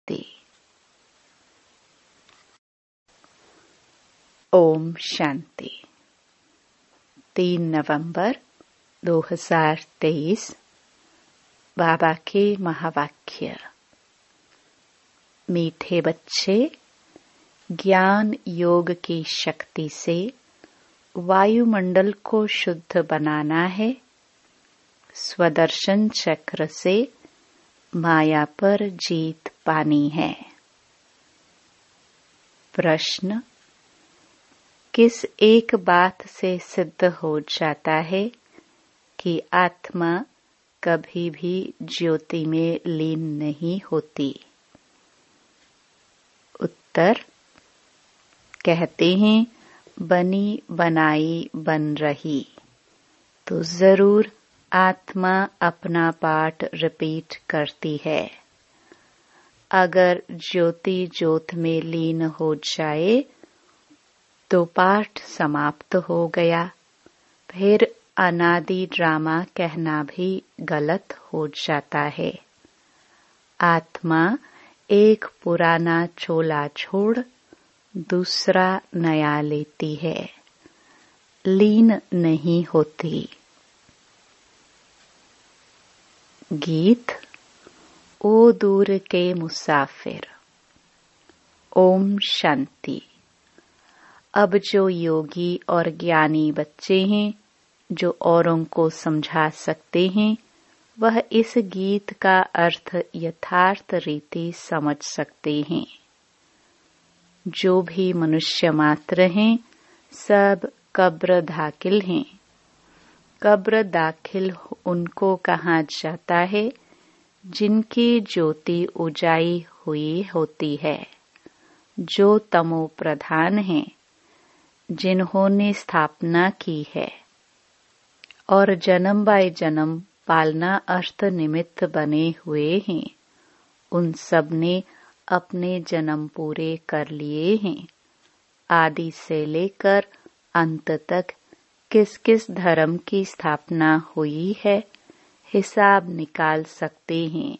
शांति। ओम शांति। 3 नवंबर 2023 बाबा के महावाक्य। मीठे बच्चे, ज्ञान योग की शक्ति से वायुमंडल को शुद्ध बनाना है। स्वदर्शन चक्र से माया पर जीत पानी है। प्रश्न: किस एक बात से सिद्ध हो जाता है कि आत्मा कभी भी ज्योति में लीन नहीं होती? उत्तर: कहते हैं बनी बनाई बन रही, तो जरूर आत्मा अपना पाठ रिपीट करती है। अगर ज्योति ज्योत में लीन हो जाए तो पाठ समाप्त हो गया। फिर अनादि ड्रामा कहना भी गलत हो जाता है। आत्मा एक पुराना चोला छोड़ दूसरा नया लेती है, लीन नहीं होती। गीत। ओ दूर के मुसाफिर। ओम शांति। अब जो योगी और ज्ञानी बच्चे हैं, जो औरों को समझा सकते हैं, वह इस गीत का अर्थ यथार्थ रीति समझ सकते हैं। जो भी मनुष्य मात्र हैं, सब कब्र दाखिल हैं। कब्र दाखिल उनको कहा जाता है जिनकी ज्योति उजाई हुई होती है, जो तमो प्रधान हैं, जिन्होंने स्थापना की है और जन्म बाय जन्म पालना अर्थ निमित्त बने हुए हैं। उन सब ने अपने जन्म पूरे कर लिए हैं। आदि से लेकर अंत तक किस किस धर्म की स्थापना हुई है, हिसाब निकाल सकते हैं।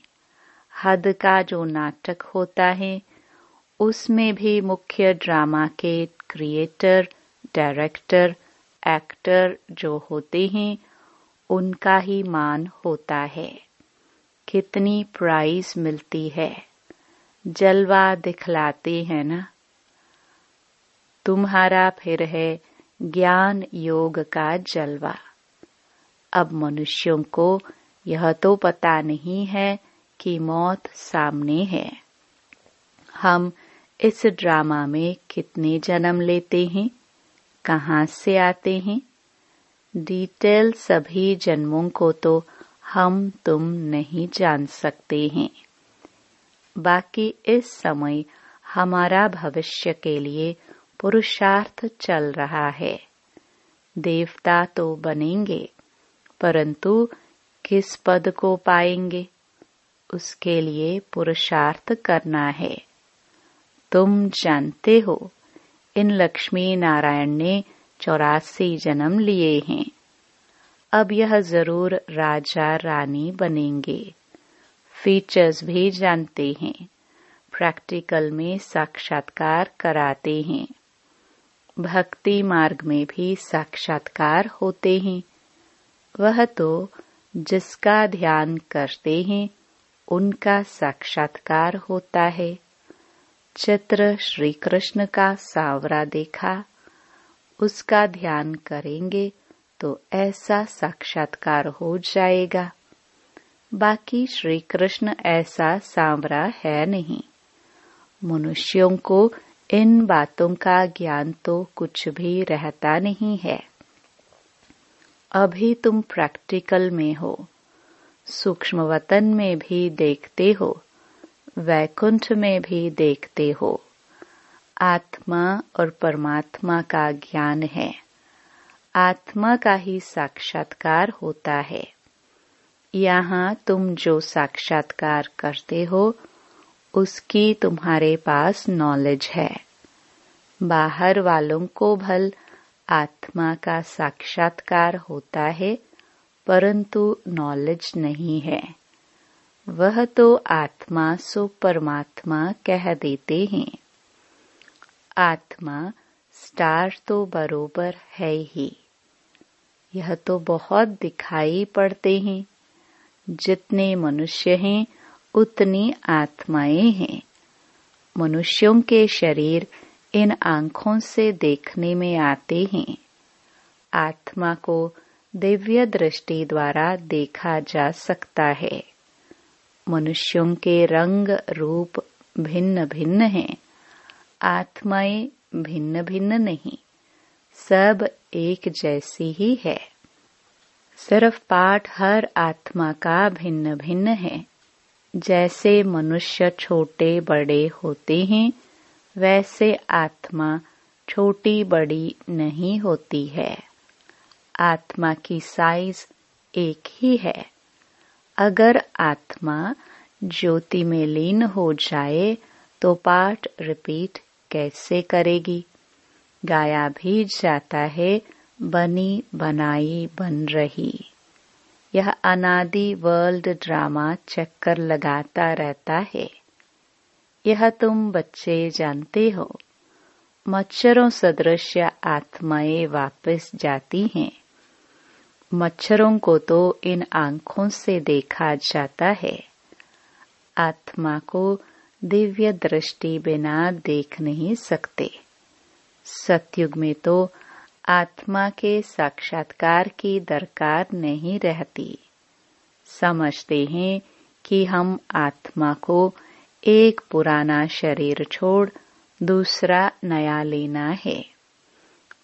हद का जो नाटक होता है, उसमें भी मुख्य ड्रामा के क्रिएटर, डायरेक्टर, एक्टर जो होते हैं, उनका ही मान होता है। कितनी प्राइज मिलती है, जलवा दिखलाते हैं ना। तुम्हारा फिर है ज्ञान योग का जलवा। अब मनुष्यों को यह तो पता नहीं है कि मौत सामने है। हम इस ड्रामा में कितने जन्म लेते हैं, कहाँ से आते हैं, डिटेल सभी जन्मों को तो हम तुम नहीं जान सकते हैं। बाकी इस समय हमारा भविष्य के लिए पुरुषार्थ चल रहा है। देवता तो बनेंगे, परंतु किस पद को पाएंगे, उसके लिए पुरुषार्थ करना है। तुम जानते हो, इन लक्ष्मी नारायण ने 84 जन्म लिए हैं। अब यह जरूर राजा रानी बनेंगे। फीचर्स भी जानते हैं, प्रैक्टिकल में साक्षात्कार कराते हैं। भक्ति मार्ग में भी साक्षात्कार होते हैं। वह तो जिसका ध्यान करते हैं, उनका साक्षात्कार होता है। चित्र श्री कृष्ण का सांवरा देखा, उसका ध्यान करेंगे तो ऐसा साक्षात्कार हो जाएगा। बाकी श्री कृष्ण ऐसा सांवरा है नहीं। मनुष्यों को इन बातों का ज्ञान तो कुछ भी रहता नहीं है। अभी तुम प्रैक्टिकल में हो, सूक्ष्म वतन में भी देखते हो, वैकुंठ में भी देखते हो। आत्मा और परमात्मा का ज्ञान है। आत्मा का ही साक्षात्कार होता है। यहाँ तुम जो साक्षात्कार करते हो, उसकी तुम्हारे पास नॉलेज है। बाहर वालों को भल आत्मा का साक्षात्कार होता है, परंतु नॉलेज नहीं है। वह तो आत्मा सो परमात्मा कह देते हैं। आत्मा स्टार तो बरोबर है ही। यह तो बहुत दिखाई पड़ते हैं। जितने मनुष्य हैं उतनी आत्माएं हैं। मनुष्यों के शरीर इन आँखों से देखने में आते हैं। आत्मा को दिव्य दृष्टि द्वारा देखा जा सकता है। मनुष्यों के रंग रूप भिन्न भिन्न हैं। आत्माएं भिन्न भिन्न नहीं, सब एक जैसी ही है। सिर्फ पाठ हर आत्मा का भिन्न भिन्न है। जैसे मनुष्य छोटे बड़े होते हैं, वैसे आत्मा छोटी बड़ी नहीं होती है। आत्मा की साइज एक ही है। अगर आत्मा ज्योति में लीन हो जाए तो पाठ रिपीट कैसे करेगी? गाया भी जाता है, बनी बनाई बन रही। यह अनादि वर्ल्ड ड्रामा चक्कर लगाता रहता है। यह तुम बच्चे जानते हो। मच्छरों सदृश आत्माएं वापस जाती हैं। मच्छरों को तो इन आँखों से देखा जाता है। आत्मा को दिव्य दृष्टि बिना देख नहीं सकते। सतयुग में तो आत्मा के साक्षात्कार की दरकार नहीं रहती। समझते हैं कि हम आत्मा को एक पुराना शरीर छोड़ दूसरा नया लेना है।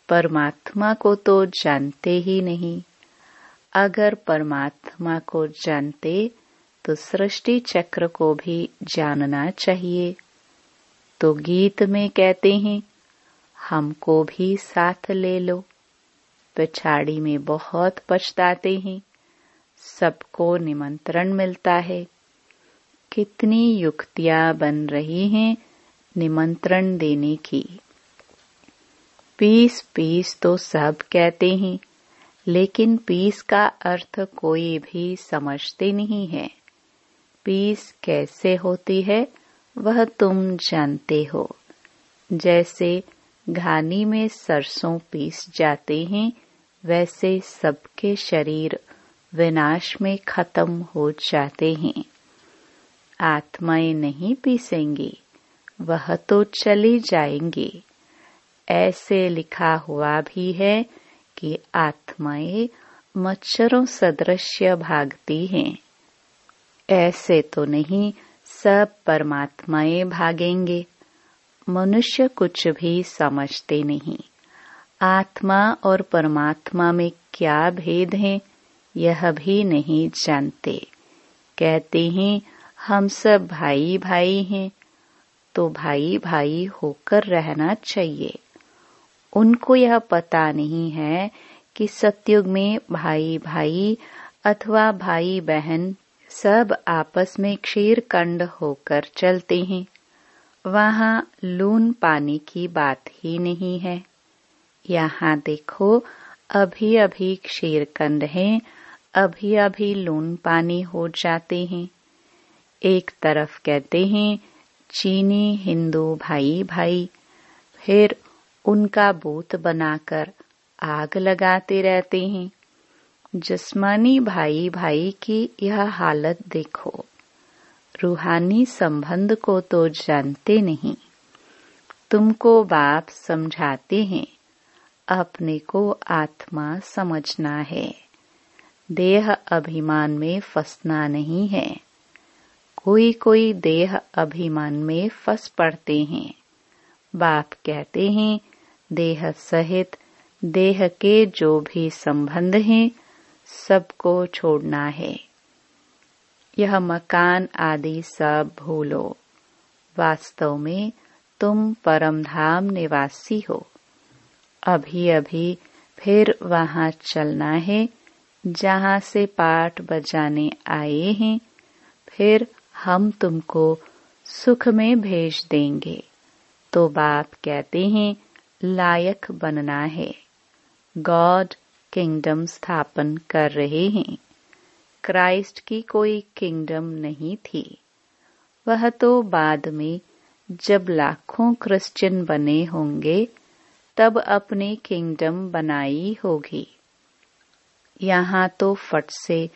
परमात्मा को तो जानते ही नहीं। अगर परमात्मा को जानते तो सृष्टि चक्र को भी जानना चाहिए। तो गीत में कहते हैं, हमको भी साथ ले लो। पिछाड़ी में बहुत पछताते हैं। सबको निमंत्रण मिलता है। कितनी युक्तियां बन रही हैं निमंत्रण देने की। पीस पीस तो सब कहते हैं, लेकिन पीस का अर्थ कोई भी समझते नहीं है। पीस कैसे होती है वह तुम जानते हो। जैसे घानी में सरसों पीस जाते हैं, वैसे सबके शरीर विनाश में खत्म हो जाते हैं। आत्माएं नहीं पीसेंगी, वह तो चली जाएंगी। ऐसे लिखा हुआ भी है कि आत्माएं मच्छरों सदृश भागती हैं। ऐसे तो नहीं, सब परमात्माएं भागेंगे। मनुष्य कुछ भी समझते नहीं। आत्मा और परमात्मा में क्या भेद है यह भी नहीं जानते। कहते हैं हम सब भाई भाई हैं, तो भाई भाई होकर रहना चाहिए। उनको यह पता नहीं है कि सतयुग में भाई भाई अथवा भाई बहन सब आपस में क्षीरकंड होकर चलते हैं। वहाँ लून पानी की बात ही नहीं है। यहाँ देखो, अभी अभी क्षीरकंड है, अभी अभी लून पानी हो जाते हैं। एक तरफ कहते हैं चीनी हिंदू भाई भाई, फिर उनका बूत बनाकर आग लगाते रहते हैं। जिस्मानी भाई भाई की यह हालत देखो। रूहानी संबंध को तो जानते नहीं। तुमको बाप समझाते हैं, अपने को आत्मा समझना है। देह अभिमान में फंसना नहीं है। कोई कोई देह अभिमान में फंस पड़ते हैं। बाप कहते हैं देह सहित देह के जो भी संबंध हैं सबको छोड़ना है। यह मकान आदि सब भूलो। वास्तव में तुम परमधाम निवासी हो। अभी अभी फिर वहाँ चलना है जहाँ से पाठ बजाने आए हैं। फिर हम तुमको सुख में भेज देंगे। तो बाप कहते हैं लायक बनना है। गॉड किंगडम स्थापन कर रहे हैं। क्राइस्ट की कोई किंगडम नहीं थी। वह तो बाद में जब लाखों क्रिश्चियन बने होंगे तब अपनी किंगडम बनाई होगी। यहाँ तो फट से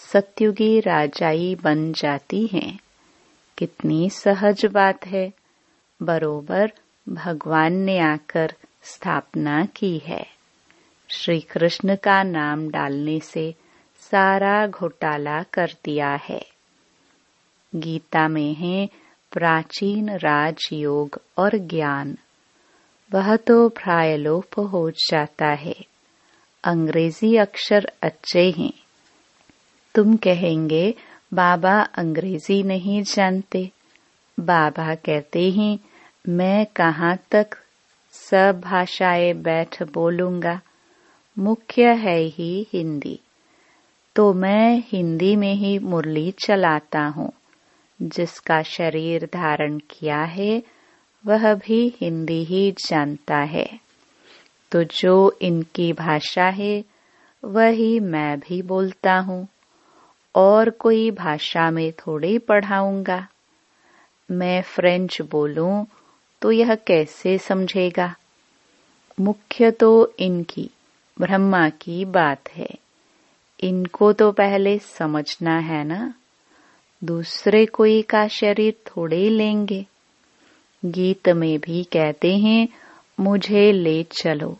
सत्युगी राजाई बन जाती हैं। कितनी सहज बात है। बरोबर भगवान ने आकर स्थापना की है। श्री कृष्ण का नाम डालने से सारा घोटाला कर दिया है। गीता में है प्राचीन राजयोग और ज्ञान, वह तो प्रायलोप हो जाता है। अंग्रेजी अक्षर अच्छे हैं। तुम कहेंगे बाबा अंग्रेजी नहीं जानते। बाबा कहते हैं मैं कहाँ तक सब भाषाएं बैठ बोलूंगा, मुख्य है ही हिंदी। तो मैं हिंदी में ही मुरली चलाता हूँ। जिसका शरीर धारण किया है वह भी हिंदी ही जानता है। तो जो इनकी भाषा है वही मैं भी बोलता हूँ, और कोई भाषा में थोड़ी पढ़ाऊंगा। मैं फ्रेंच बोलूं तो यह कैसे समझेगा। मुख्य तो इनकी ब्रह्मा की बात है। इनको तो पहले समझना है ना। दूसरे कोई का शरीर थोड़े लेंगे। गीत में भी कहते हैं मुझे ले चलो,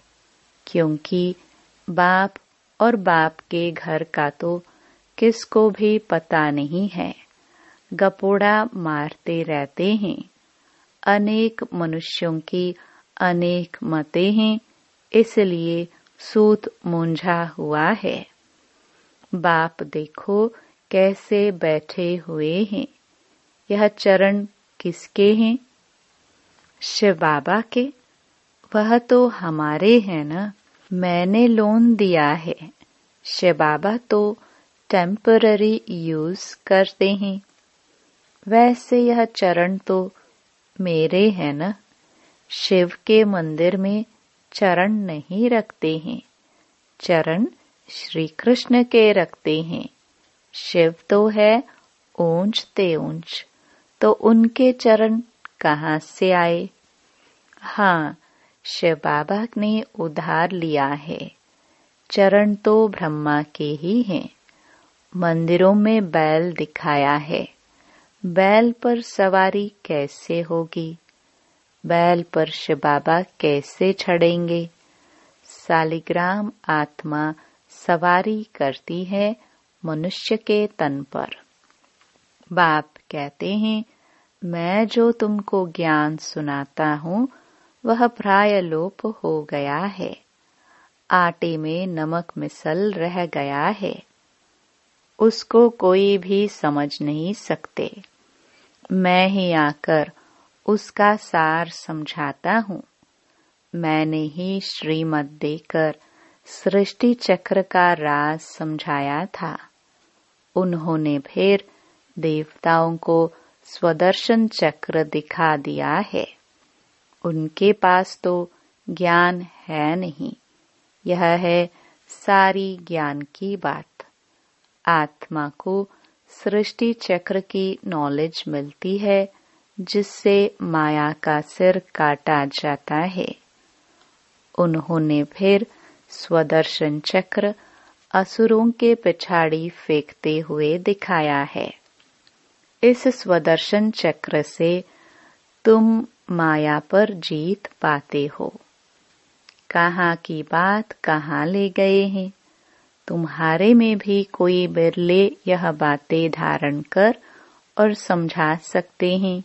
क्योंकि बाप और बाप के घर का तो किसको भी पता नहीं है। गपोड़ा मारते रहते हैं। अनेक मनुष्यों की अनेक मतें हैं, इसलिए सूत मूंझा हुआ है। बाप देखो कैसे बैठे हुए हैं। यह चरण किसके हैं? शिव बाबा के। वह तो हमारे हैं ना। मैंने लोन दिया है। शिव बाबा तो टेम्पररी यूज करते हैं। वैसे यह चरण तो मेरे हैं ना। शिव के मंदिर में चरण नहीं रखते हैं। चरण श्री कृष्ण के रखते हैं। शिव तो है ऊंच ते ऊंच, तो उनके चरण कहाँ से आए? हाँ, शिव बाबा ने उधार लिया है। चरण तो ब्रह्मा के ही हैं। मंदिरों में बैल दिखाया है। बैल पर सवारी कैसे होगी? बैल पर शिव बाबा कैसे चढ़ेंगे? सालिग्राम आत्मा सवारी करती है मनुष्य के तन पर। बाप कहते हैं मैं जो तुमको ज्ञान सुनाता हूँ वह प्रायलोप हो गया है। आटे में नमक मिसल रह गया है। उसको कोई भी समझ नहीं सकते। मैं ही आकर उसका सार समझाता हूँ। मैंने ही श्रीमत देकर सृष्टि चक्र का राज समझाया था। उन्होंने फिर देवताओं को स्वदर्शन चक्र दिखा दिया है। उनके पास तो ज्ञान है नहीं। यह है सारी ज्ञान की बात। आत्मा को सृष्टि चक्र की नॉलेज मिलती है, जिससे माया का सिर काटा जाता है। उन्होंने फिर स्वदर्शन चक्र असुरों के पिछाड़ी फेंकते हुए दिखाया है। इस स्वदर्शन चक्र से तुम माया पर जीत पाते हो। कहाँ की बात कहाँ ले गए हैं। तुम्हारे में भी कोई बिरले यह बातें धारण कर और समझा सकते हैं।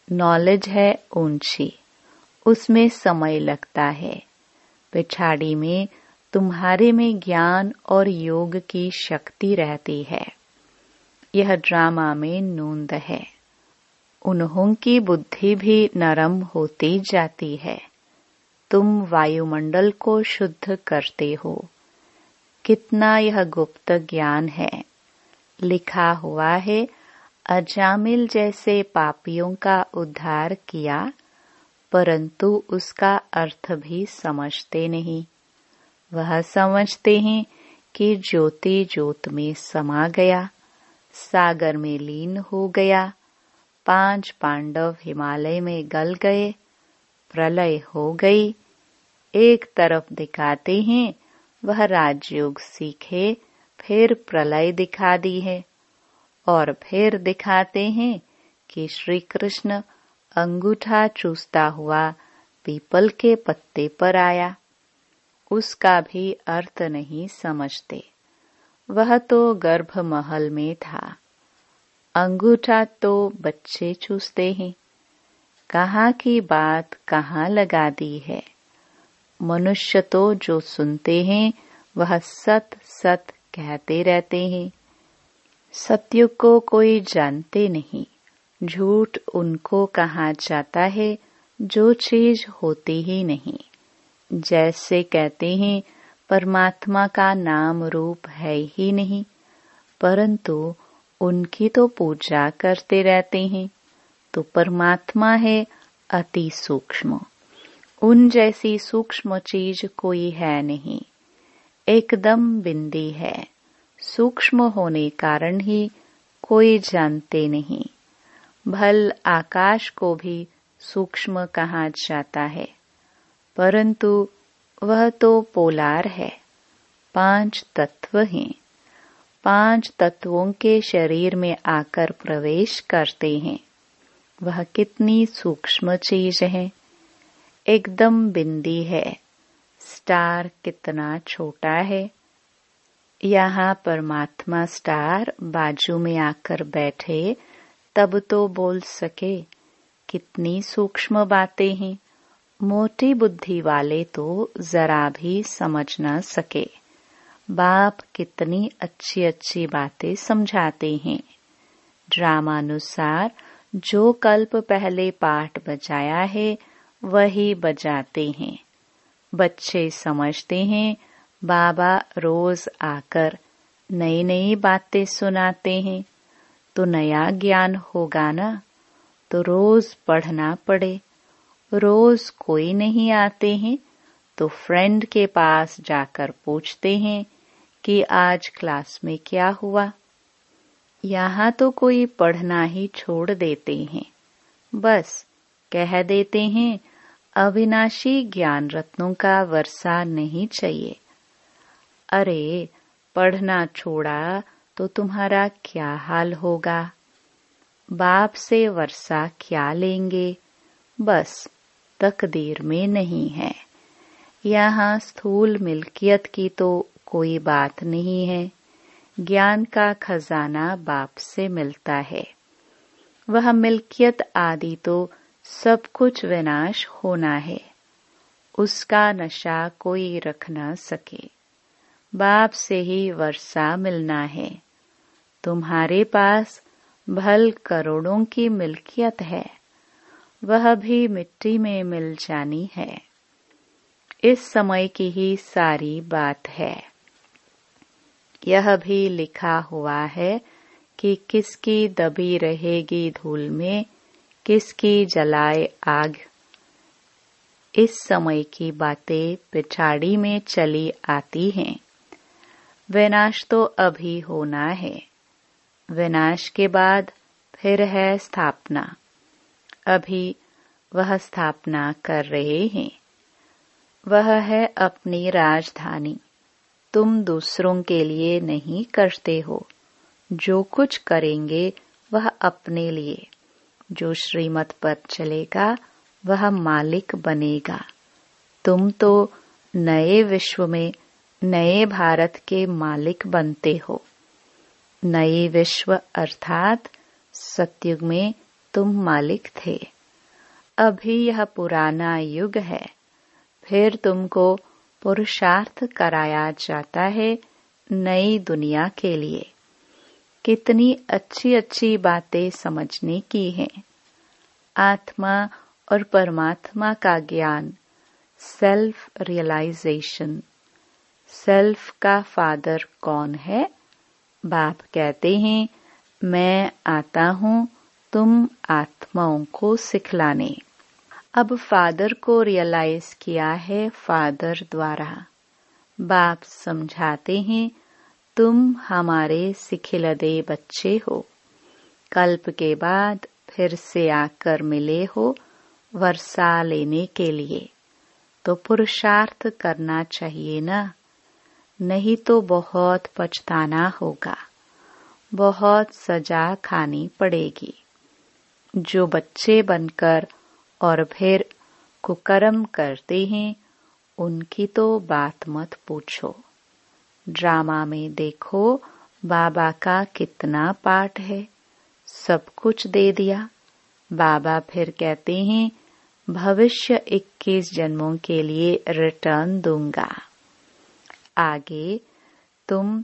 नॉलेज है ऊंची, उसमें समय लगता है। पिछाड़ी में तुम्हारे में ज्ञान और योग की शक्ति रहती है। यह ड्रामा में नूंद है। उन्हों की बुद्धि भी नरम होती जाती है। तुम वायुमंडल को शुद्ध करते हो। कितना यह गुप्त ज्ञान है। लिखा हुआ है अजामिल जैसे पापियों का उद्धार किया, परंतु उसका अर्थ भी समझते नहीं। वह समझते हैं कि ज्योति ज्योत में समा गया, सागर में लीन हो गया। 5 पांडव हिमालय में गल गए, प्रलय हो गई। एक तरफ दिखाते हैं वह राजयोग सीखे, फिर प्रलय दिखा दी है, और फिर दिखाते हैं कि श्री कृष्ण अंगूठा चूसता हुआ पीपल के पत्ते पर आया। उसका भी अर्थ नहीं समझते। वह तो गर्भ महल में था। अंगूठा तो बच्चे चूसते हैं। कहाँ की बात कहाँ लगा दी है। मनुष्य तो जो सुनते हैं वह सत सत कहते रहते हैं। सत्य को कोई जानते नहीं। झूठ उनको कहा जाता है जो चीज होती ही नहीं। जैसे कहते हैं परमात्मा का नाम रूप है ही नहीं, परंतु उनकी तो पूजा करते रहते हैं। तो परमात्मा है अति सूक्ष्म। उन जैसी सूक्ष्म चीज कोई है नहीं। एकदम बिंदी है। सूक्ष्म होने कारण ही कोई जानते नहीं। भल आकाश को भी सूक्ष्म कहा जाता है, परंतु वह तो पोलार है। 5 तत्व हैं। 5 तत्वों के शरीर में आकर प्रवेश करते हैं। वह कितनी सूक्ष्म चीज है। एकदम बिंदी है। स्टार कितना छोटा है। यहाँ परमात्मा स्टार बाजू में आकर बैठे तब तो बोल सके। कितनी सूक्ष्म बातें हैं। मोटी बुद्धि वाले तो जरा भी समझ न सके। बाप कितनी अच्छी अच्छी बातें समझाते हैं। ड्रामानुसार जो कल्प पहले पाठ बजाया है वही बजाते हैं। बच्चे समझते हैं बाबा रोज आकर नई नई बातें सुनाते हैं, तो नया ज्ञान होगा ना। तो रोज पढ़ना पड़े। रोज कोई नहीं आते हैं तो फ्रेंड के पास जाकर पूछते हैं कि आज क्लास में क्या हुआ। यहाँ तो कोई पढ़ना ही छोड़ देते हैं। बस कह देते हैं अविनाशी ज्ञान रत्नों का वर्षा नहीं चाहिए। अरे पढ़ना छोड़ा तो तुम्हारा क्या हाल होगा। बाप से वर्षा क्या लेंगे। बस तकदीर में नहीं है। यहाँ स्थूल मिल्कियत की तो कोई बात नहीं है। ज्ञान का खजाना बाप से मिलता है। वह मिल्कियत आदि तो सब कुछ विनाश होना है। उसका नशा कोई रख न सके। बाप से ही वर्षा मिलना है। तुम्हारे पास भल करोड़ों की मिल्कियत है, वह भी मिट्टी में मिल जानी है। इस समय की ही सारी बात है। यह भी लिखा हुआ है कि किसकी दबी रहेगी धूल में, किसकी जलाए आग। इस समय की बातें पिछाड़ी में चली आती हैं। विनाश तो अभी होना है। विनाश के बाद फिर है स्थापना। अभी वह स्थापना कर रहे हैं। वह है अपनी राजधानी। तुम दूसरों के लिए नहीं करते हो। जो कुछ करेंगे वह अपने लिए। जो श्रीमत पर चलेगा वह मालिक बनेगा। तुम तो नए विश्व में नए भारत के मालिक बनते हो। नए विश्व अर्थात सतयुग में तुम मालिक थे। अभी यह पुराना युग है। फिर तुमको पुरुषार्थ कराया जाता है नई दुनिया के लिए। कितनी अच्छी अच्छी बातें समझने की हैं। आत्मा और परमात्मा का ज्ञान, सेल्फ रियलाइजेशन। सेल्फ का फादर कौन है? बाप कहते हैं मैं आता हूँ तुम आत्माओं को सिखलाने। अब फादर को रियलाइज किया है फादर द्वारा। बाप समझाते हैं तुम हमारे सिखिलदे बच्चे हो। कल्प के बाद फिर से आकर मिले हो वर्षा लेने के लिए, तो पुरुषार्थ करना चाहिए ना, नहीं तो बहुत पछताना होगा, बहुत सजा खानी पड़ेगी। जो बच्चे बनकर और फिर कुकर्म करते हैं उनकी तो बात मत पूछो। ड्रामा में देखो बाबा का कितना पाठ है, सब कुछ दे दिया। बाबा फिर कहते हैं भविष्य 21 जन्मों के लिए रिटर्न दूंगा। आगे तुम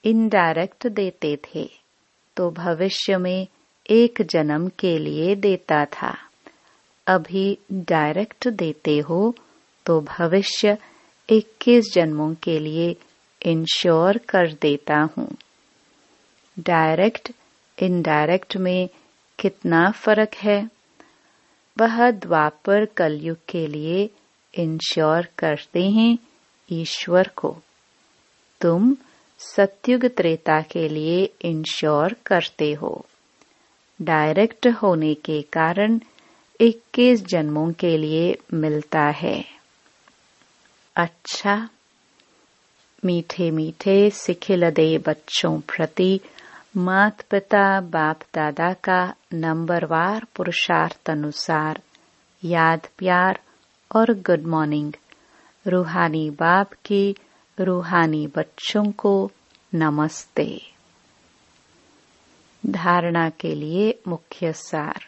इनडायरेक्ट देते थे तो भविष्य में 1 जन्म के लिए देता था। अभी डायरेक्ट देते हो तो भविष्य 21 जन्मों के लिए इंश्योर कर देता हूँ। डायरेक्ट इनडायरेक्ट में कितना फर्क है, वह द्वापर कलयुग के लिए इंश्योर करते हैं ईश्वर को। तुम सतयुग त्रेता के लिए इंश्योर करते हो। डायरेक्ट होने के कारण 21 जन्मों के लिए मिलता है। अच्छा, मीठे मीठे सिखिलदे बच्चों प्रति माता पिता बाप दादा का नंबरवार पुरुषार्थ अनुसार याद प्यार और गुड मॉर्निंग। रूहानी बाप की रूहानी बच्चों को नमस्ते। धारणा के लिए मुख्य सार।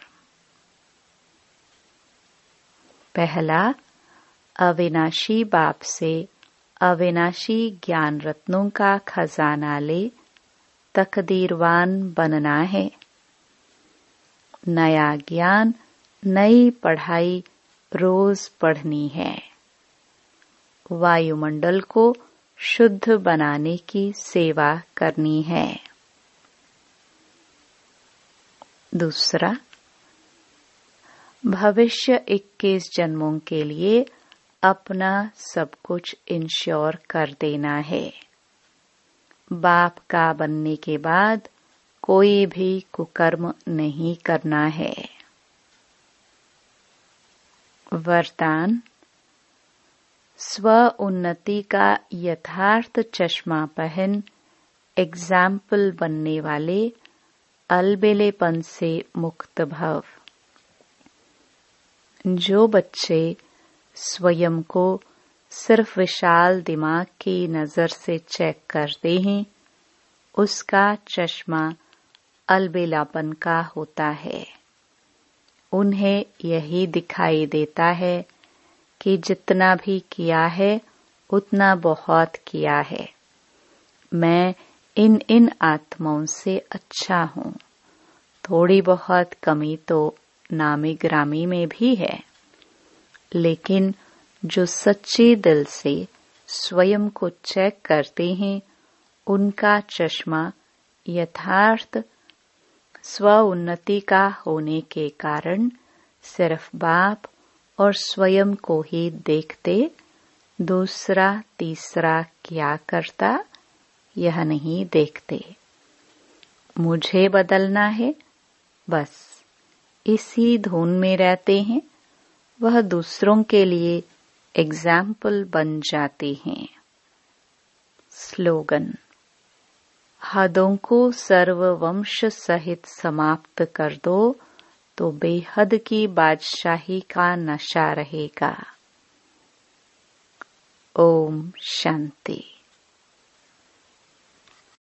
पहला, अविनाशी बाप से अविनाशी ज्ञान रत्नों का खजाना ले तकदीरवान बनना है। नया ज्ञान, नई पढ़ाई रोज पढ़नी है। वायुमंडल को शुद्ध बनाने की सेवा करनी है। दूसरा, भविष्य 21 जन्मों के लिए अपना सब कुछ इंश्योर कर देना है। बाप का बनने के बाद कोई भी कुकर्म नहीं करना है। वरदान, स्व उन्नति का यथार्थ चश्मा पहन एग्जाम्पल बनने वाले अलबेलेपन से मुक्त भव। जो बच्चे स्वयं को सिर्फ विशाल दिमाग की नजर से चेक करते हैं, उसका चश्मा अलबेलापन का होता है। उन्हें यही दिखाई देता है कि जितना भी किया है उतना बहुत किया है। मैं इन आत्माओं से अच्छा हूँ। थोड़ी बहुत कमी तो नामी ग्रामी में भी है, लेकिन जो सच्चे दिल से स्वयं को चेक करते हैं उनका चश्मा यथार्थ स्व उन्नति का होने के कारण सिर्फ बाप और स्वयं को ही देखते, दूसरा तीसरा क्या करता यह नहीं देखते। मुझे बदलना है, बस इसी धुन में रहते हैं। वह दूसरों के लिए एग्जाम्पल बन जाते हैं। स्लोगन, हदों को सर्ववंश सहित समाप्त कर दो तो बेहद की बादशाही का नशा रहेगा। ओम शांति।